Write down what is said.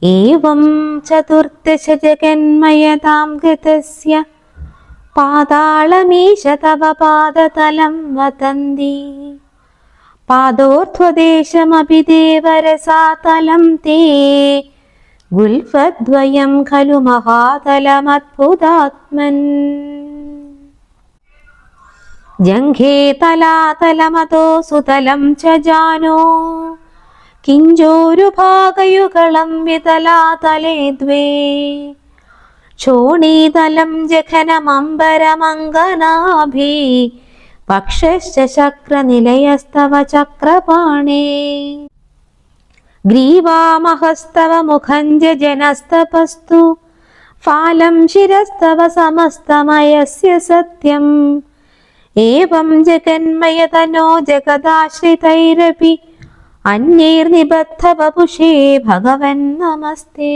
एवं चतुर्दश जगन्मयतां गतस्य पातालमीश तव पादतलं वतन्ति पादोर्ध्वदेशमपि देवरसातलं ते गुल्फद्वयं खलु महातलमद्भुतात्मन् जङ्घे तलातलमतो सुतलं च जानो किञ्जोरुभागयुगलं वितलातले द्वे ചോണീതലം ജഘനമംബരമംഗനാഭി പക്ഷശ്ച ശക്രനിലയസ്തവ ചക്രപാണേ ഗ്രീവാമഹസ്തവ മുഖം ജനസ്തപസ്തു ഫാലം ശിരസ്തവ സമസ്തമയസ്യ സത്യം ഏവം ജഗന്മയതനോ ജഗദാശ്രിതൈരപി അന്യൈർനിബദ്ധ വപുഷേ ഭഗവൻ നമസ്തേ.